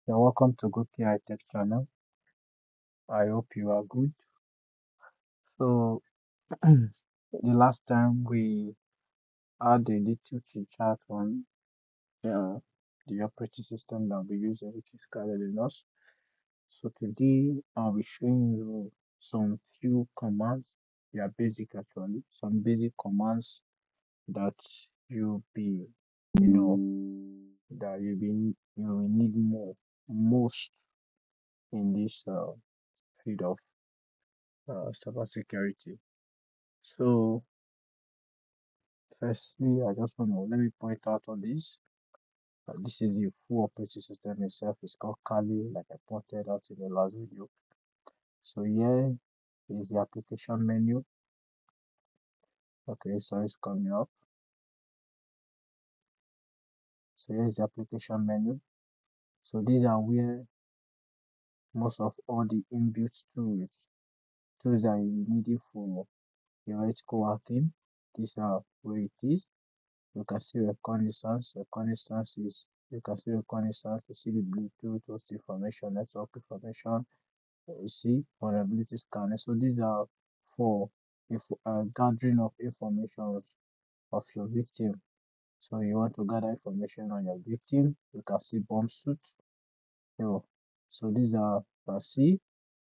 You're welcome to Good AI Tech channel. I hope you are good. So, the last time we had a little chit chat on uh, the operating system that we use, which is Kali Linux. So today I'll be showing you some few commands. They are basic actually, some basic commands that you'll be, you know, that you will need most in this field of cybersecurity. So firstly, I just want to let me point out on this. This is the full operating system itself. It's called Kali, like I pointed out in the last video. So here is the application menu. Okay, so it's coming up. So here's the application menu. So these are where most of all the inbuilt tools that you need it for your ethical working. These are where it is. You can see reconnaissance. Reconnaissance is you can see reconnaissance. You see the Bluetooth host information, network information. You see vulnerability scanning. So these are for if gathering of information of your victim. So you want to gather information on your victim. You can see bomb suit. You know, so these are see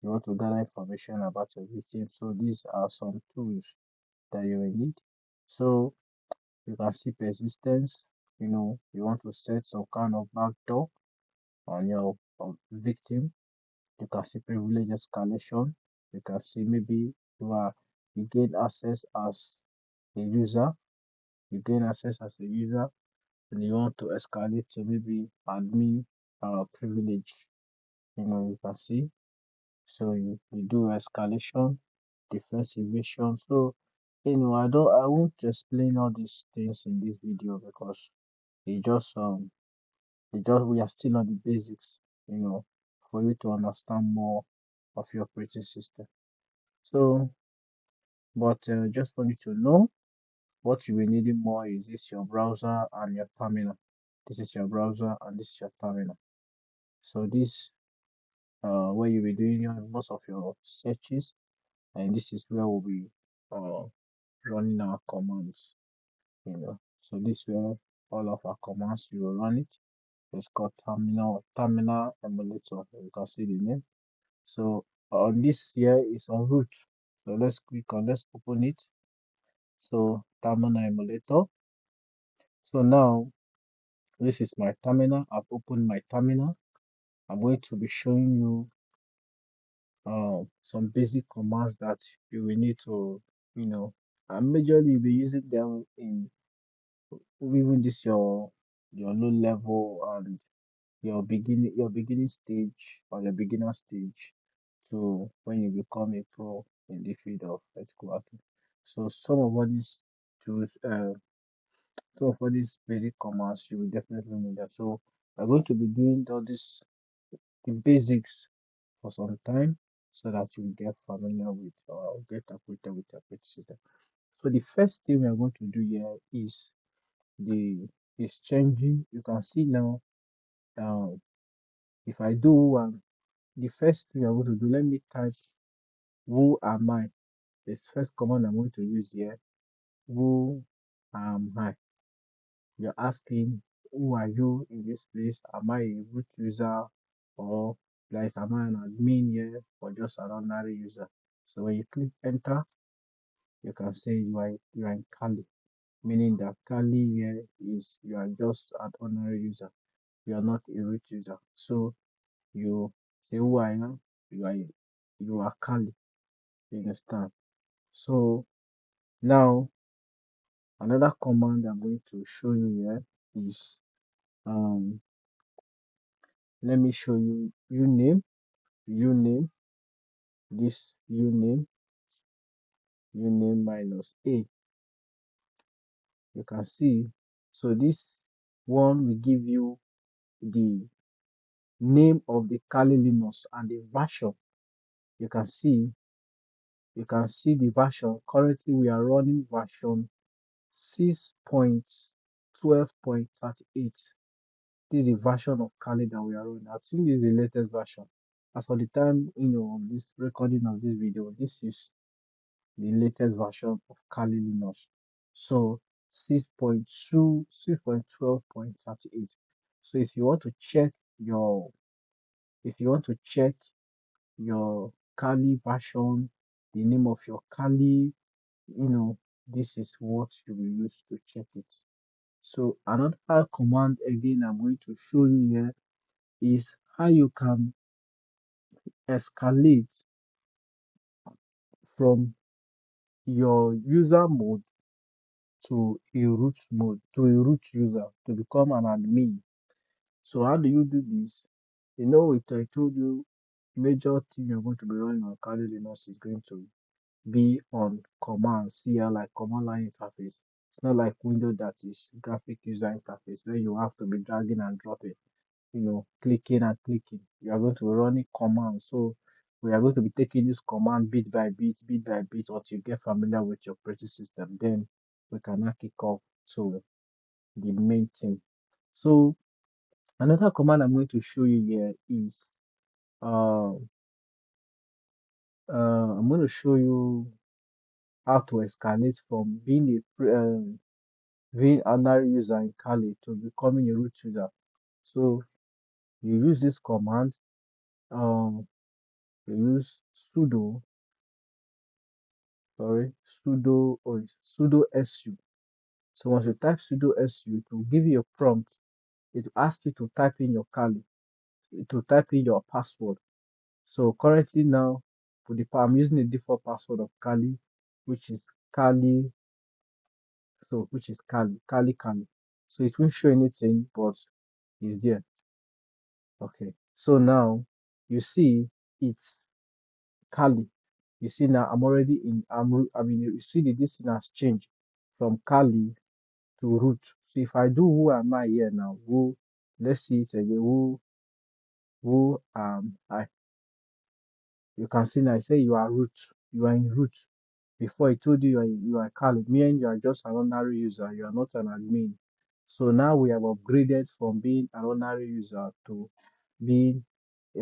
you want to gather information about your victim. So these are some tools that you will need. So you can see persistence. You want to set some kind of backdoor on your victim. You can see privilege escalation. You can see maybe you gain access as a user. You gain access as a user, and you want to escalate to maybe admin privilege. You can see. So you do escalation, defense evasion. So I won't explain all these things in this video because it just we are still on the basics, for you to understand more of your operating system. So, but just for you to know, what you will need more is this your browser and your terminal. This is your browser and this is your terminal. So this where you will be doing most of your searches, and this is where we'll be uh, running our commands. So this is where all of our commands you will run it. It's called terminal emulator. You can see the name. So on this here is on root. So let's open it. So terminal emulator. So now this is my terminal. I've opened my terminal. I'm going to be showing you some basic commands that you will need to, and majorly you'll be using them in even this your low level and your beginning stage or your beginner stage to when you become a pro in the field of ethical hacking. So tools, some of all these basic commands you will definitely need that. So we're going to be doing all this the basics for some time so that you get familiar with or get acquainted with your operating system. So the first thing we are going to do here the is changing. You can see now if I do one, the first thing I'm going to do, let me type who am I. This first command I'm going to use here, who am I? You're asking who are you in this place? Am I a root user or am I an admin here or just an ordinary user? So when you click enter, you can say you are in Kali, meaning that Kali here is you are just an ordinary user. You are not a root user. So you say who I am, you are Kali. You understand? So now another command I'm going to show you here is um let me show you uname this uname minus a. You can see, so this one will give you the name of the Kali Linux and the version. You can see the version. Currently we are running version 6.12.38. This is the version of Kali that we are running. I think this is the latest version. As for the time, of this recording of this video, this is the latest version of Kali Linux. So 6.2, 6.12.38. So your, if you want to check your Kali version, the name of your Kali, you know, this is what you will use to check it. So another command again I'm going to show you here is how you can escalate from your user mode to a root mode, to a root user, to become an admin. So how do you do this? I told you major thing you're going to be running on Kali Linux is going to be on command CLI, command line interface. It's not like Windows that is graphic user interface where you have to be dragging and dropping, clicking and clicking. You are going to be running commands. So we are going to be taking this command bit by bit, until you get familiar with your operating system. Then we can now kick off to the main thing. So another command I'm going to show you here is uh, I'm going to show you how to escalate from being ordinary user in Kali to becoming a root user. So you use this command. Um, you use sorry, sudo su. So once you type sudo su, it will give you a prompt. It will ask you to type in your Kali, to type in your password. So currently now, I'm using the default password of Kali, which is Kali. So which is Kali. So it won't show anything, but it's there. Okay. So now you see it's Kali. You see now I'm already in. You see the this thing has changed from Kali to root. So if I do who am I here now? Let's see it again. Who I? You can see now I say you are root. You are in root. Before I told you you are Khalid. Me and you are just an ordinary user. You are not an admin. So now we have upgraded from being an ordinary user to being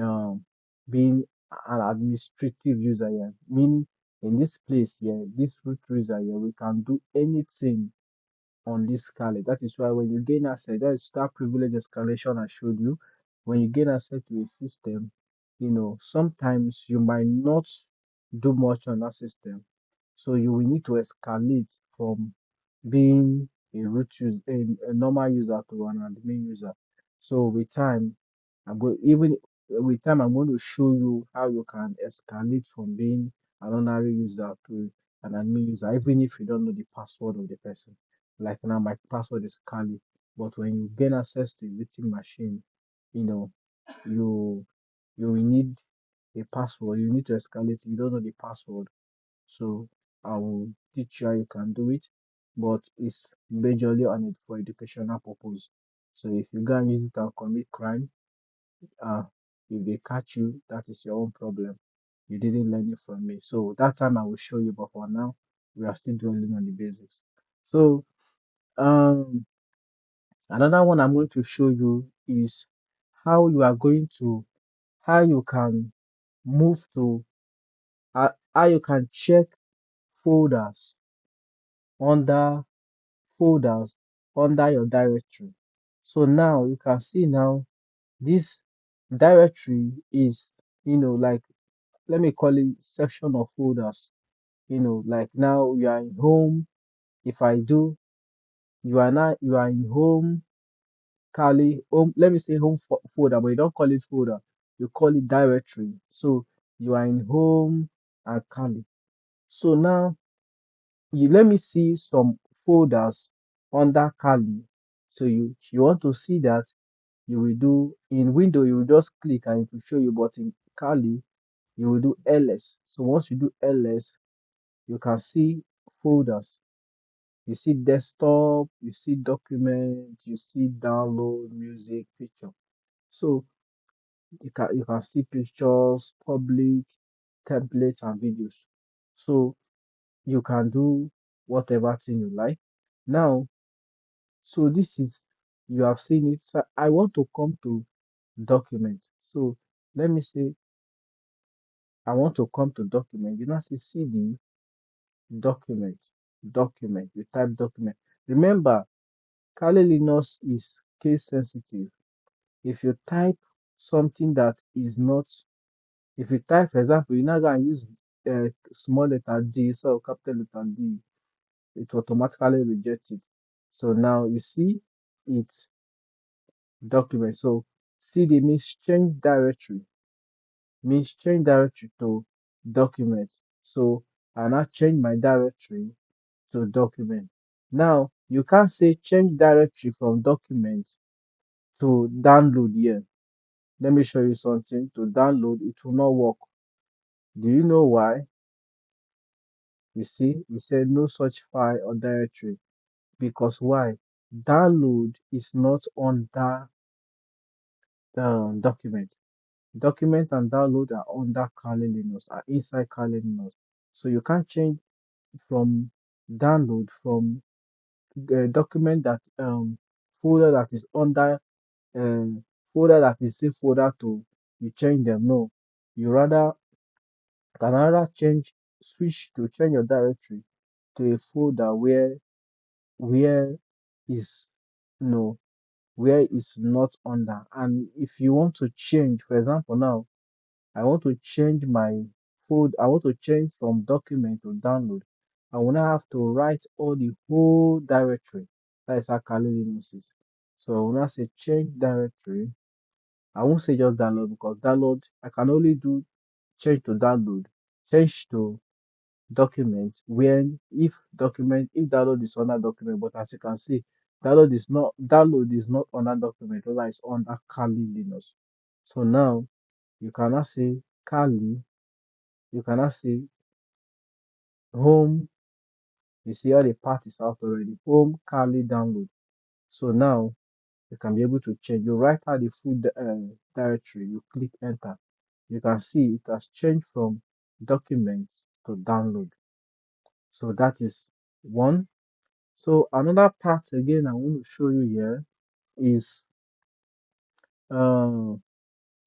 um being an administrative user here. Meaning in this place here, this root user here, we can do anything on this scarlet. That is why when you gain access, that is that privilege escalation I showed you. When you gain access to a system, sometimes you might not do much on that system. So you will need to escalate from being a root user, a normal user to an admin user. So with time, I'm going to show you how you can escalate from being an ordinary user to an admin user, even if you don't know the password of the person. Like now, my password is Kali, but when you gain access to a victim machine, you know, you you will need a password. You need to escalate. You don't know the password, so I will teach you how you can do it. But it's majorly on it for educational purpose. So if you go and use it and commit crime, uh, if they catch you, that is your own problem. You didn't learn it from me. So that time I will show you, but for now, we are still dwelling on the basics. So um another one I'm going to show you is how you are going to how you can move to how you can check folders under folders under your directory. So now you can see now this directory is like, let me call it section of folders. Like now you are in home. If I do, you are in home Kali home, let me say folder, but you don't call it folder, you call it directory. So you are in home and Kali. So now you let me see some folders under Kali. So you want to see that, you will do in window, you will just click and it will show you, but in Kali you will do ls. So once you do ls, you can see folders. You see desktop, you see document, you see download music, picture. So you can see pictures, public, templates, and videos. So you can do whatever thing you like. Now, so You have seen it. So I want to come to document. So let me say I want to come to document. You now say CD document, document. You type document. Remember, Kali Linux is case sensitive. If you type something that is not, if you type, for example, you're not going to use small letter D instead of capital letter D, it will automatically reject it. So now you see it's document. So CD means change directory to document. So I now change my directory to document. Now you can't say change directory from document to download here. Let me show you something. To download, it will not work. Do you know why? You see, it said no such file or directory. Because why? Download is not on that document. Document and download are under Kali Linux, are inside Kali Linux. So you can't change from download from the document that folder that is under folder that is safe folder to you change them. No, you rather change switch to change your directory to a folder where is no where is not under. And if you want to change, for example, now I want to change my fold. I want to change from document to download. I will now have to write all the whole directory. That is how Kali Linux is. So I will now say change directory. I won't say just download because download I can only do change to download, change to document when if download is under document. But as you can see, download is not under document, rather it's under Kali Linux. So now you cannot say Kali you cannot see home. You see all the parts out already. Home Kali download. So now you can be able to change. You write out the full directory. You click enter. You can see it has changed from documents to download. So that is one. So another part again I want to show you here is uh, I'm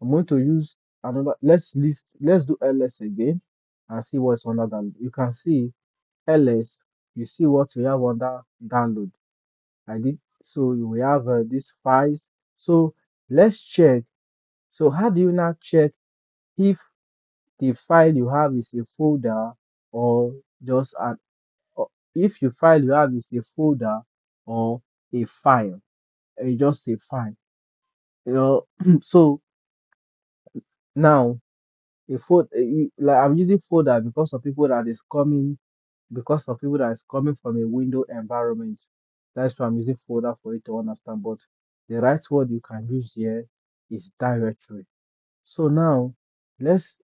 going to use another. Let's do ls again and see what's under that. You can see ls, you see what we have under download. I did so we have these files. So let's check. So how do you now check if the file you have is a folder or just an or if your file you have is a folder or a file, just a file. You know, so now a folder like I'm using folder because of people that is coming from a window environment. That's why I'm using folder for you to understand. But the right word you can use here is directory. So now let's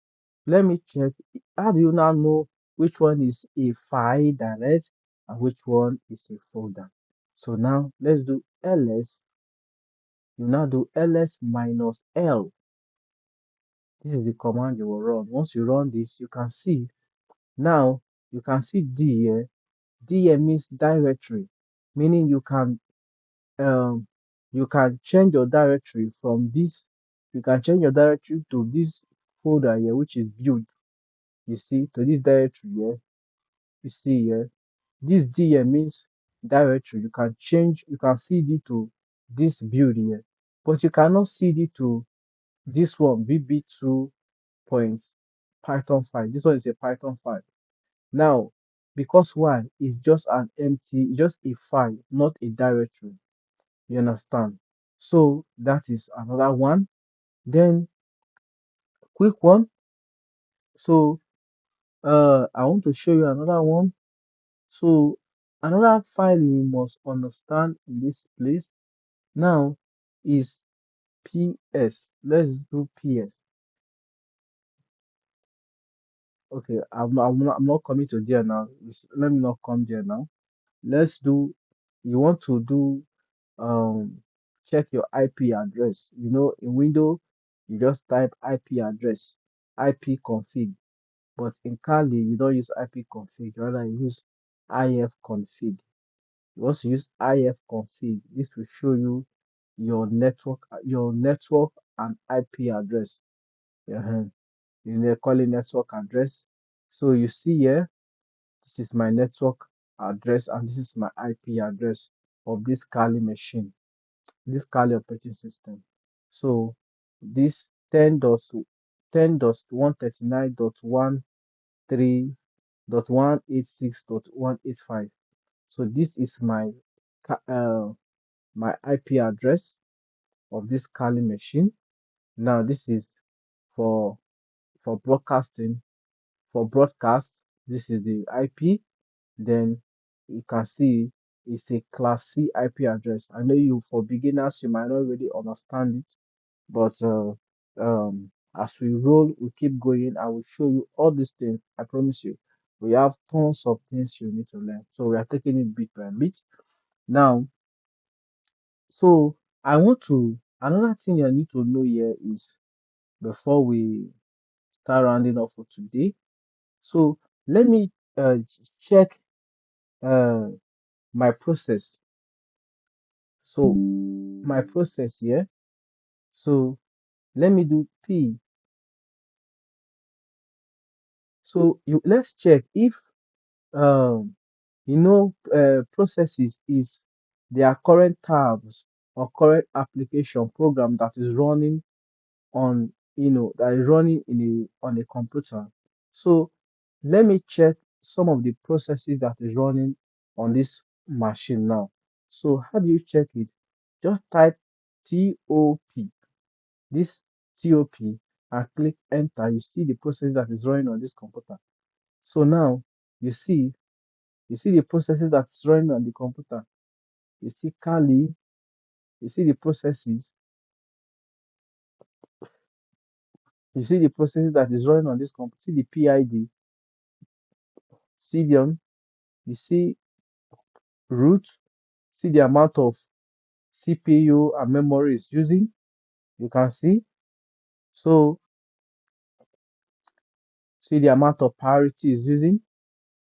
let me check. How do you now know which one is a file direct and which one is a folder? So now let's do ls. You now do ls minus l. This is the command you will run. Once you run this, you can see now you can see D here. D here means directory, meaning um you can change your directory from this. You can change your directory to this folder here, which is build. You see, to this directory here. You see here. This D here means directory. You can change. You can CD to this build here, but you cannot CD to this one VB2 points Python file. This one is a Python file. Now, because why? It's just an empty, just a file, not a directory. You understand? So that is another one. Then quick one. So I want to show you another one. So another file you must understand in this place now is PS. Let's do PS. Okay, I'm not coming to there now. Let me not come there now. Let's do. You want to do check your IP address. You know, in Windows, you just type IP address, IP config. But in Kali, you don't use IP config, rather you use IF config. You also use IF config. This will show you your network and IP address. Uh-huh. They call it network address. So you see here, this is my network address and this is my IP address of this Kali machine, this Kali operating system. So this 10.139.186.185. So this is my IP address of this Kali machine. Now this is for for broadcasting. For broadcast, this is the IP. Then you can see it's a Class C IP address. I know you, for beginners, you might not really understand it, but as we roll, we keep going. I will show you all these things. I promise you, we have tons of things you need to learn. So we are taking it bit by bit. Now, so I want to, another thing you need to know here is, before we start rounding off for today. So let me check uh, my process. So my process here. So let me do P. So let's check if um processes is their current tabs or current application program that is running on that is running in on a computer. So let me check some of the processes that is running on this machine now. So how do you check it? Just type TOP, this TOP, and click enter. You see the process that is running on this computer. So now you see the processes that is running on the computer. You see Kali, you see the processes, you see the processes that is running on this computer. See the PID, Cilium, you see root, see the amount of CPU and memory is using. You can see. So see the amount of parity is using.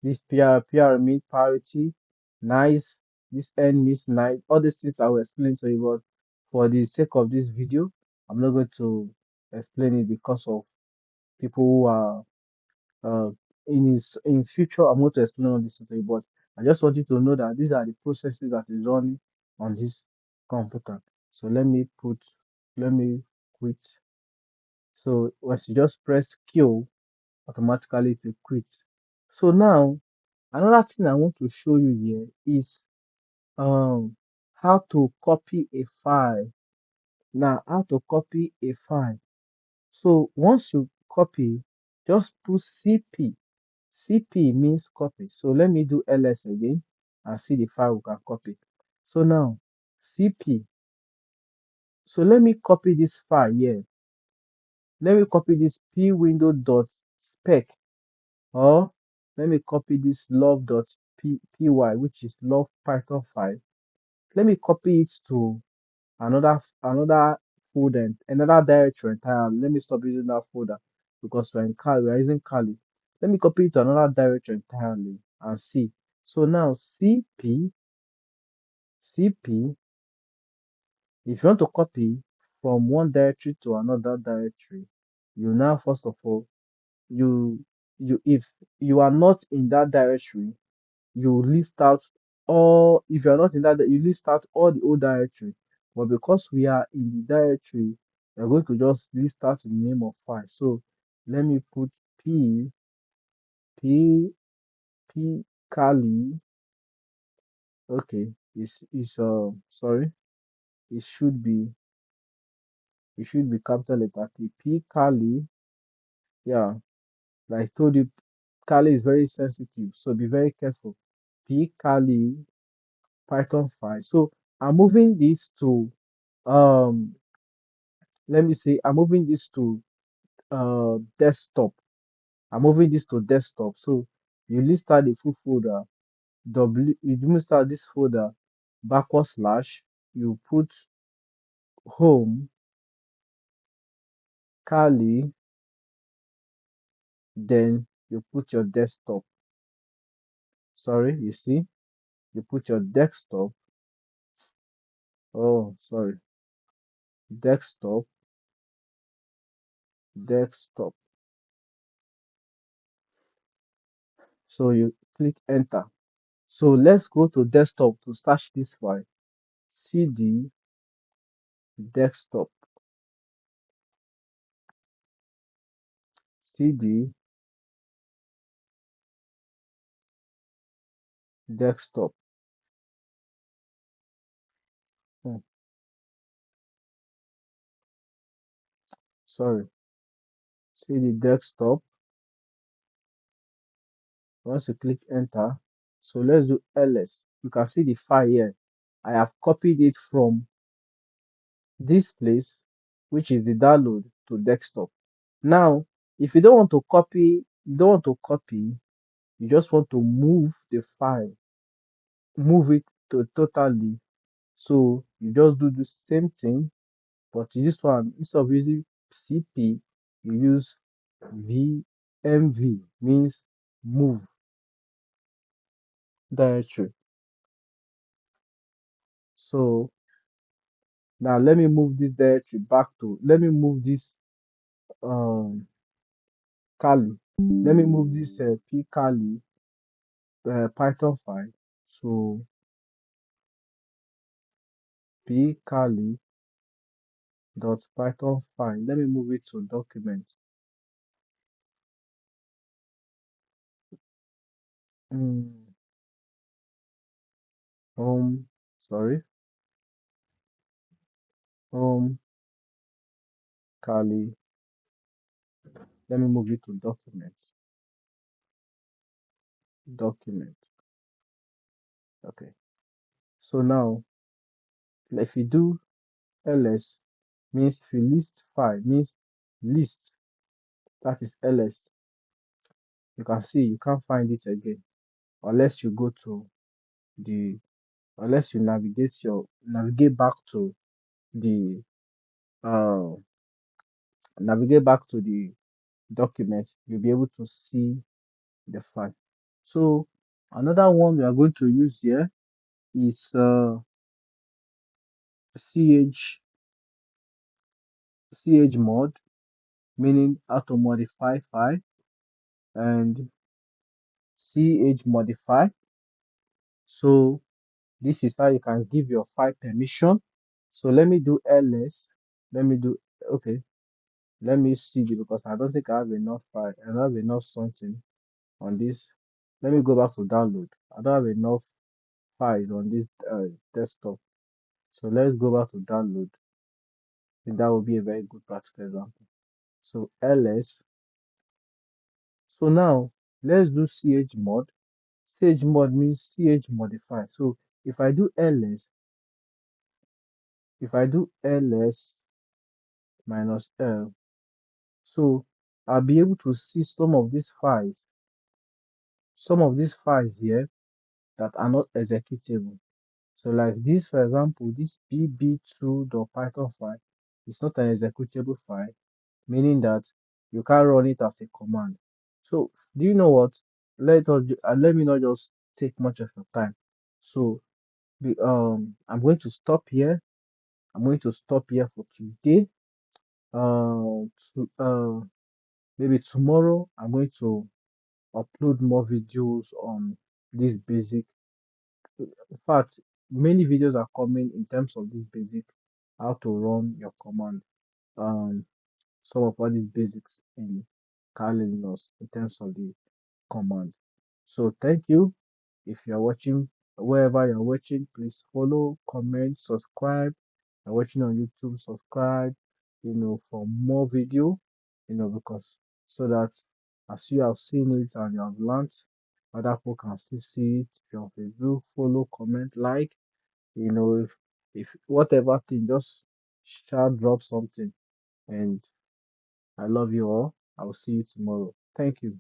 This PR mean parity, nice, this N means nice. All these things I will explain to you, but for the sake of this video, I'm not going to explain it because of people who are uh in future. I'm going to explain all this to you, but I just want you to know that these are the processes that is running on this computer. So let me quit. So once you just press Q, automatically it will quit. So now another thing I want to show you here is um how to copy a file. Now, how to copy a file. So once you copy, just put CP. CP means copy. So let me do ls again and see the file we can copy. So now CP. So let me copy this file here. Let me copy this pwindow.spec, or let me copy this love.py, which is love Python file. Let me copy it to another folder, another directory entirely. Let me stop using that folder because we're in Kali, we're using Kali. Let me copy it to another directory entirely and see. So now CP, if you want to copy from one directory to another directory, you now first of all, you if you are not in that directory, you list out all. If you are not in that, you list out all the old directory. But because we are in the directory, we're going to just list out the name of file. So let me put p p p Kali. Okay, is sorry, it should be capital letter P Kali. Yeah, like I told you, Kali is very sensitive, so be very careful. P Kali Python file. So I'm moving this to um let me say I'm moving this to desktop. I'm moving this to desktop. So you list out the full folder. You list out this folder backward slash. You put home Kali, then you put your desktop. Sorry, you see, you put your desktop. Oh, sorry. desktop, desktop. So you click enter. So let's go to desktop to search this file. CD desktop, CD desktop. Hmm, sorry, CD desktop. Once you click enter, so let's do ls. You can see the file here. I have copied it from this place, which is the download, to desktop. Now, if you don't want to copy, you just want to move the file, move it to totally. So you just do the same thing, but this one, instead of using CP, you use VMV, means move directory. So now let me move this directory back to, let me move this um Kali. Let me move this pkali Python file. So pkali dot Python file. Let me move it to document. Mm, home, sorry, home Kali. Let me move it to document. Document. Okay. So now, if you do ls, means if you list file, means list, that is ls. You can see you can't find it again unless you go to the, unless you navigate back to the uh navigate back to the documents, you'll be able to see the file. So another one we are going to use here is ch chmod, meaning how to modify file, and chmodify. So this is how you can give your file permission. So let me do ls. Let me do, okay. Let me see the, because I don't think I have enough file. I don't have enough something on this. Let me go back to download. I don't have enough files on this desktop. So let's go back to download. And that will be a very good practical example. So ls. So now let's do chmod. Chmod means ch modify. So if I do ls, if I do ls minus l, so I'll be able to see some of these files here that are not executable. So like this, for example, this bb2.python file is not an executable file, meaning that you can't run it as a command. So do you know what? Let me not just take much of your time. So I'm going to stop here. I'm going to stop here for today. Maybe tomorrow I'm going to upload more videos on this basic. In fact, many videos are coming in terms of this basic, how to run your command. Um, some of all these basics in Kali Linux in terms of the command. So thank you. If you are watching, wherever you're watching, please follow, comment, subscribe. You're watching on YouTube, subscribe, for more video, because so that as you have seen it and you have learned, other people can still see it. If you're on Facebook, follow, comment, like, if whatever thing, just shall drop something. And I love you all. I'll see you tomorrow. Thank you.